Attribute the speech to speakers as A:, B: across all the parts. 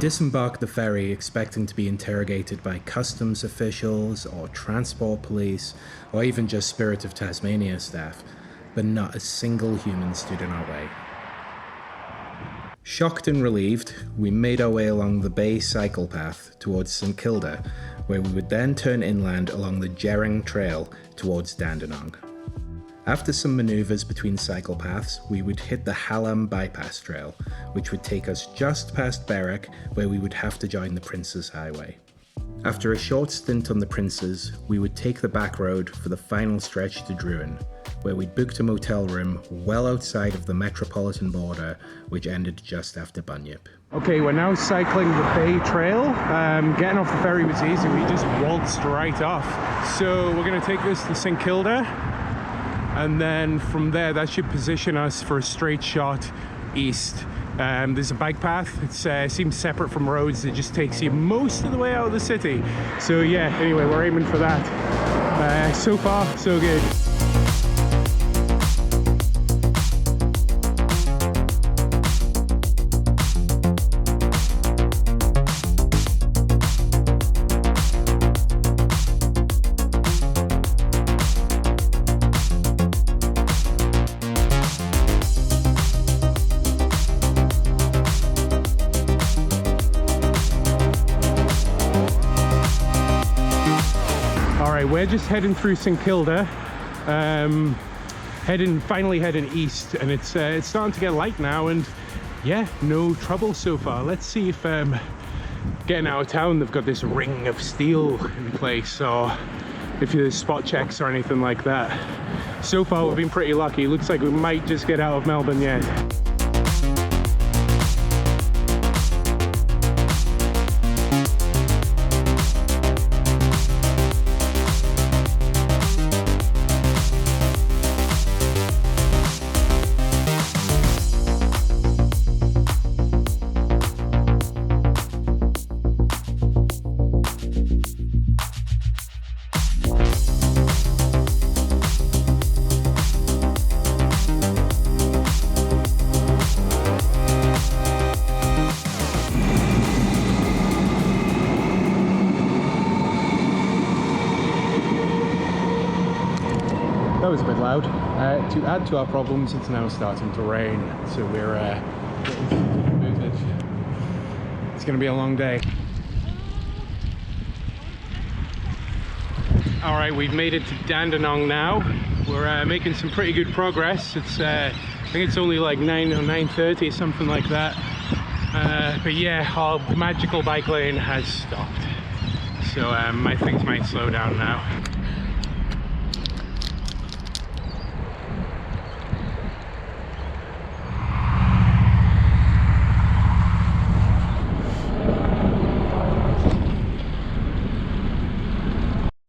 A: disembarked the ferry expecting to be interrogated by customs officials or transport police or even just Spirit of Tasmania staff, but not a single human stood in our way. Shocked and relieved, we made our way along the bay cycle path towards St Kilda, where we would then turn inland along the Boonwurrung trail towards Dandenong. After some manoeuvres between cycle paths, we would hit the Hallam bypass trail, which would take us just past Berwick, where we would have to join the Princes Highway. After a short stint on the Princes, we would take the back road for the final stretch to Druin, where we'd booked a motel room well outside of the Metropolitan border, which ended just after Bunyip. Okay, we're now cycling the Bay Trail. Getting off the ferry was easy, we just waltzed right off. So we're going to take this to St Kilda, and then from there that should position us for a straight shot east. There's a bike path. It seems separate from roads. It just takes you most of the way out of the city. So yeah, anyway, we're aiming for that. So far, so good. We're just heading through St Kilda, finally heading east, and it's starting to get light now, and yeah, no trouble so far. Let's see if getting out of town they've got this ring of steel in place, so if there's spot checks or anything like that. So far we've been pretty lucky. Looks like we might just get out of Melbourne yet. That was a bit loud. To add to our problems, it's now starting to rain, so we're getting moved. It's going to be a long day. All right, we've made it to Dandenong now. We're making some pretty good progress. It's I think it's only like 9 or 9:30, something like that. But yeah, our magical bike lane has stopped, so my things might slow down now.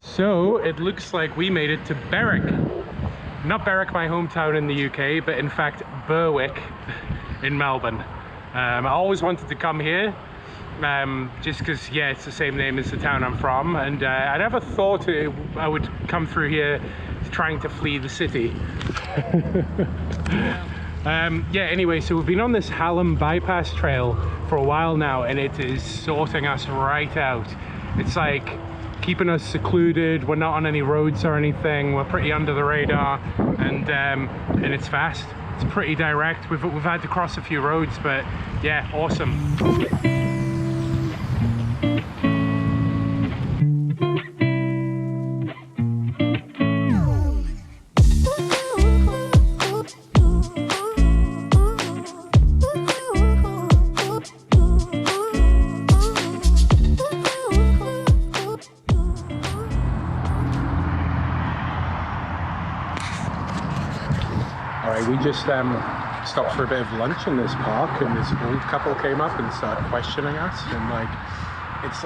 A: So it looks like we made it to Berwick. Not Berwick, my hometown in the UK, but in fact Berwick in Melbourne. I always wanted to come here, just because, yeah, it's the same name as the town I'm from, and I never thought I would come through here trying to flee the city. Yeah, anyway, so we've been on this Hallam bypass trail for a while now, and it is sorting us right out. It's like keeping us secluded. We're not on any roads or anything. We're pretty under the radar, and it's fast. It's pretty direct. We've had to cross a few roads, but yeah, awesome. We just stopped for a bit of lunch in this park, and this old couple came up and started questioning us, and it's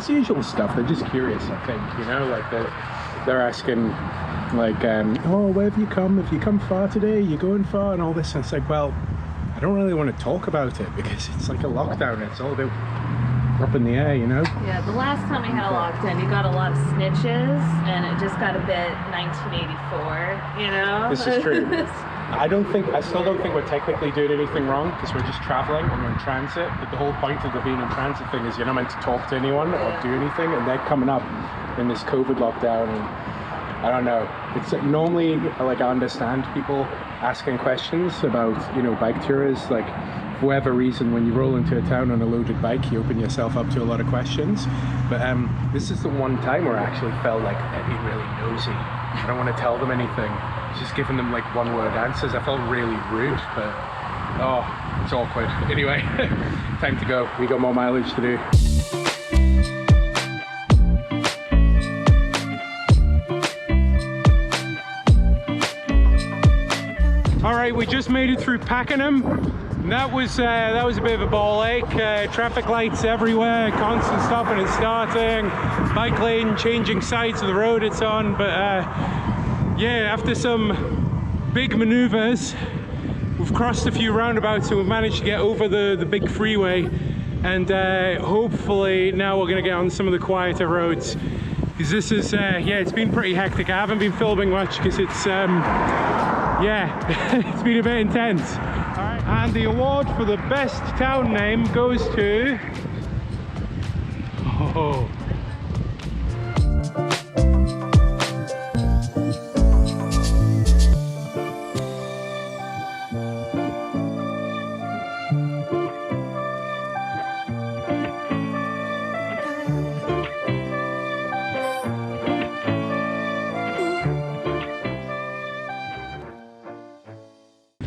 A: the usual stuff. They're just curious, I think, you know, like they're asking like, oh, where have you come? Have you come far today? Are you going far? And all this, and it's like, well, I don't really want to talk about it because it's like a lockdown. It's all about up in the air, you know?
B: Yeah, the last time we had a lockdown, you got a lot of snitches, and it just got a bit 1984, you know?
A: This is true. I still don't think we're technically doing anything wrong because we're just traveling and we're in transit. But the whole point of the being in transit thing is you're not meant to talk to anyone or do anything, and they're coming up in this COVID lockdown. And I don't know. It's normally like I understand people asking questions about, you know, bike tours. Like for whatever reason, when you roll into a town on a loaded bike, you open yourself up to a lot of questions. But this is the one time where I actually felt like being really nosy. I don't want to tell them anything. Just giving them like one-word answers. I felt really rude, but oh, it's awkward. Anyway, time to go. We got more mileage to do. All right, we just made it through Pakenham. That was a bit of a ball ache. Traffic lights everywhere, constant stopping and starting, bike lane changing sides of the road it's on. But yeah, after some big maneuvers, we've crossed a few roundabouts and we've managed to get over the big freeway. And hopefully now we're going to get on some of the quieter roads. Because this is, yeah, it's been pretty hectic. I haven't been filming much because it's, yeah, it's been a bit intense. All right. And the award for the best town name goes to... Oh.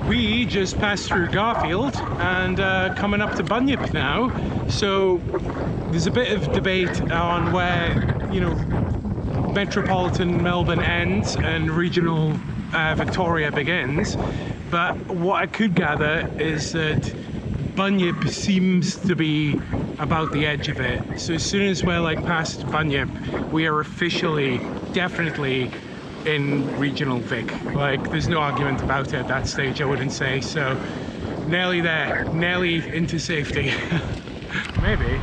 A: We just passed through Garfield and coming up to Bunyip now, so there's a bit of debate on where, you know, Metropolitan Melbourne ends and regional Victoria begins, but what I could gather is that Bunyip seems to be about the edge of it. So as soon as we're like past Bunyip, we are officially, definitely in regional Vic. Like there's no argument about it at that stage, I wouldn't say. So nearly there, nearly into safety. Maybe.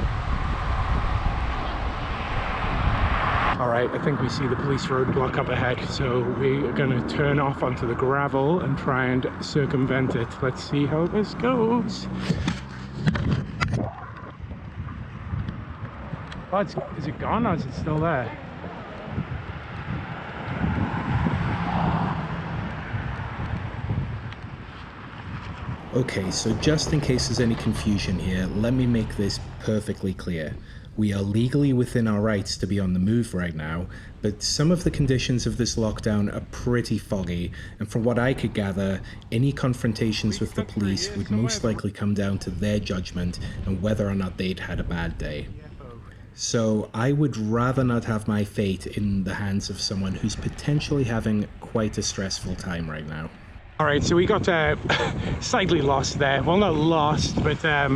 A: All right, I think we see the police roadblock up ahead, so we are going to turn off onto the gravel and try and circumvent it. Let's see how this goes. Oh, is it gone or is it still there?
C: Okay, so just in case there's any confusion here, let me make this perfectly clear. We are legally within our rights to be on the move right now, but some of the conditions of this lockdown are pretty foggy, and from what I could gather, any confrontations with the police would most likely come down to their judgment and whether or not they'd had a bad day. So I would rather not have my fate in the hands of someone who's potentially having quite a stressful time right now.
A: All right, so we got slightly lost there. Well, not lost, but a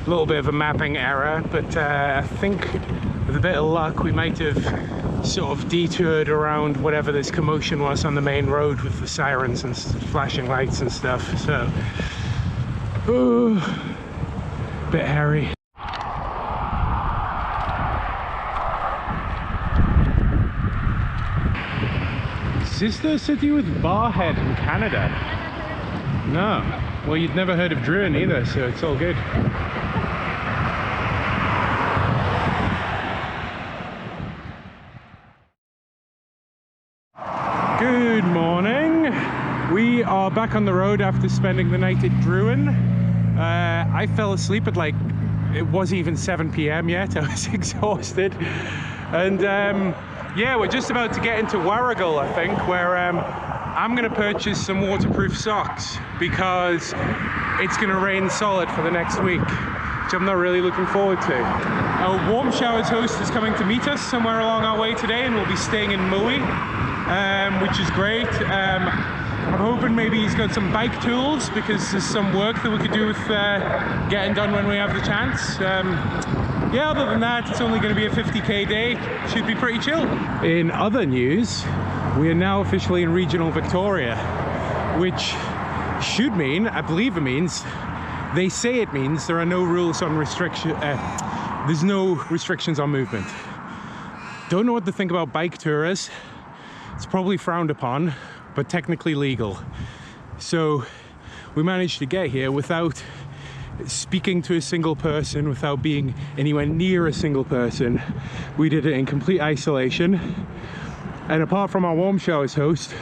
A: little bit of a mapping error. But I think with a bit of luck, we might have sort of detoured around whatever this commotion was on the main road with the sirens and flashing lights and stuff. So, ooh, bit hairy. Is this the city with Barhead in Canada? No. Well, you'd never heard of Druin either, so it's all good. Good morning. We are back on the road after spending the night at Druin. I fell asleep at like, it wasn't even 7 p.m. yet. I was exhausted. And yeah, we're just about to get into Warragul, I think, where I'm going to purchase some waterproof socks because it's going to rain solid for the next week, which I'm not really looking forward to. Our Warm Showers host is coming to meet us somewhere along our way today, and we'll be staying in Moe, which is great. I'm hoping maybe he's got some bike tools because there's some work that we could do with getting done when we have the chance. Yeah, other than that, it's only going to be a 50k day. Should be pretty chill. In other news, we are now officially in regional Victoria, which should mean, I believe it means, they say it means there are no rules on there's no restrictions on movement. Don't know what to think about bike tours. It's probably frowned upon, but technically legal.
C: So we managed to get here without speaking to a single person, without being anywhere near a single person. We did it in complete isolation. And apart from our warm showers host,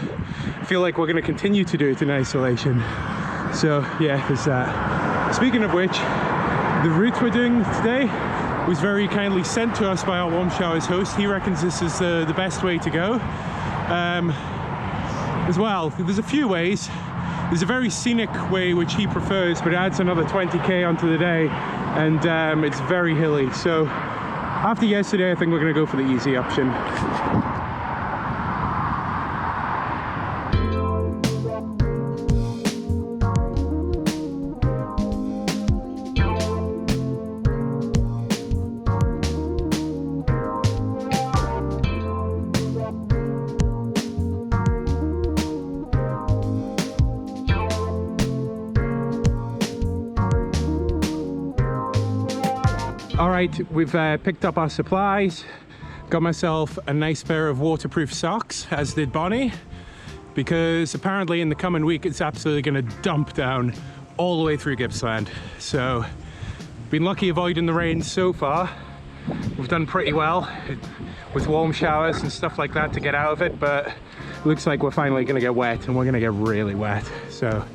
C: I feel like we're going to continue to do it in isolation. So yeah, there's that. Speaking of which, the route we're doing today was very kindly sent to us by our warm showers host. He reckons this is the best way to go. As well, there's a few ways. There's a very scenic way which he prefers, but it adds another 20k onto the day, and it's very hilly. So after yesterday, I think we're going to go for the easy option. Alright, we've picked up our supplies, got myself a nice pair of waterproof socks, as did Bonnie, because apparently in the coming week it's absolutely going to dump down all the way through Gippsland. So, been lucky avoiding the rain so far. We've done pretty well with warm showers and stuff like that to get out of it, but looks like we're finally going to get wet, and we're going to get really wet. So,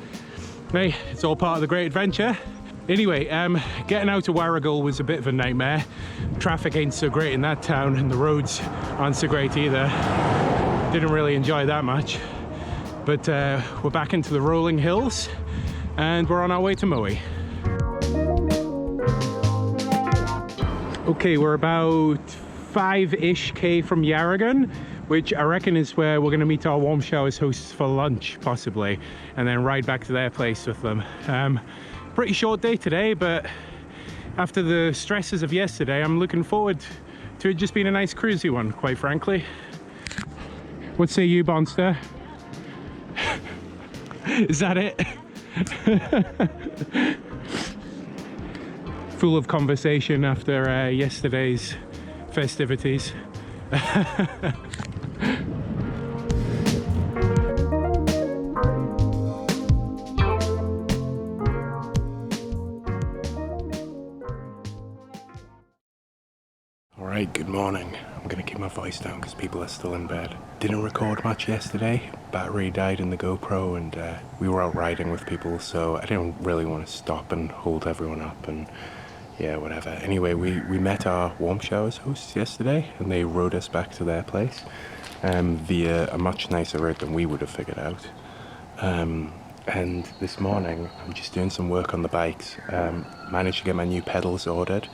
C: hey, it's all part of the great adventure. Anyway, getting out to Warragul was a bit of a nightmare. Traffic ain't so great in that town, and the roads aren't so great either. Didn't really enjoy that much. But we're back into the rolling hills, and we're on our way to Moe. Okay, we're about 5-ish K from Yarragon, which I reckon is where we're going to meet our warm showers hosts for lunch, possibly, and then ride back to their place with them. Pretty short day today, but after the stresses of yesterday, I'm looking forward to it just being a nice cruisy one, quite frankly. What say you, Bonster? Is that it? Full of conversation after yesterday's festivities. Alright, good morning. I'm gonna keep my voice down because people are still in bed. Didn't record much yesterday. Battery died in the GoPro, and we were out riding with people, so I didn't really want to stop and hold everyone up and yeah, whatever. Anyway, we met our warm showers hosts yesterday, and they rode us back to their place via a much nicer route than we would have figured out. And this morning, I'm just doing some work on the bikes. Managed to get my new pedals ordered.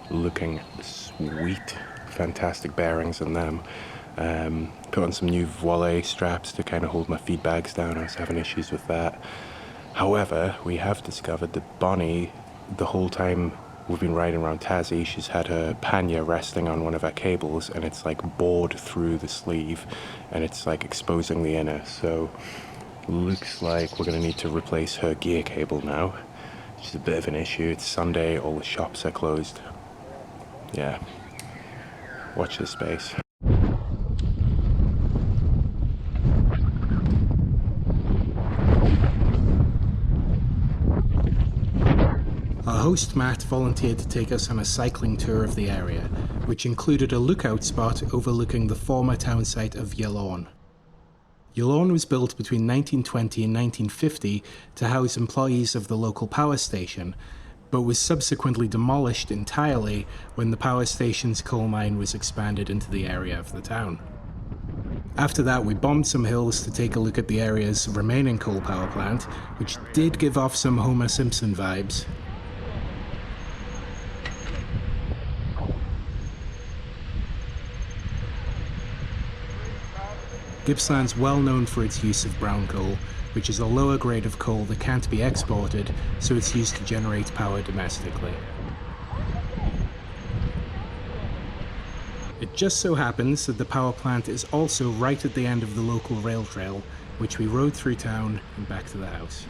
C: Looking sweet, fantastic bearings in them. Put on some new volley straps to kind of hold my feed bags down. I was having issues with that. However, we have discovered that Bonnie, the whole time we've been riding around Tassie, she's had her pannier resting on one of her cables, and it's like bored through the sleeve, and it's like exposing the inner. So looks like we're going to need to replace her gear cable now, which is a bit of an issue. It's Sunday, all the shops are closed. Yeah, watch this space.
A: Our host Matt volunteered to take us on a cycling tour of the area, which included a lookout spot overlooking the former town site of Yallourn. Yallourn was built between 1920 and 1950 to house employees of the local power station, but was subsequently demolished entirely when the power station's coal mine was expanded into the area of the town. After that, we bombed some hills to take a look at the area's remaining coal power plant, which did give off some Homer Simpson vibes. Gippsland's well known for its use of brown coal, which is a lower grade of coal that can't be exported, so it's used to generate power domestically. It just so happens that the power plant is also right at the end of the local rail trail, which we rode through town and back to the house.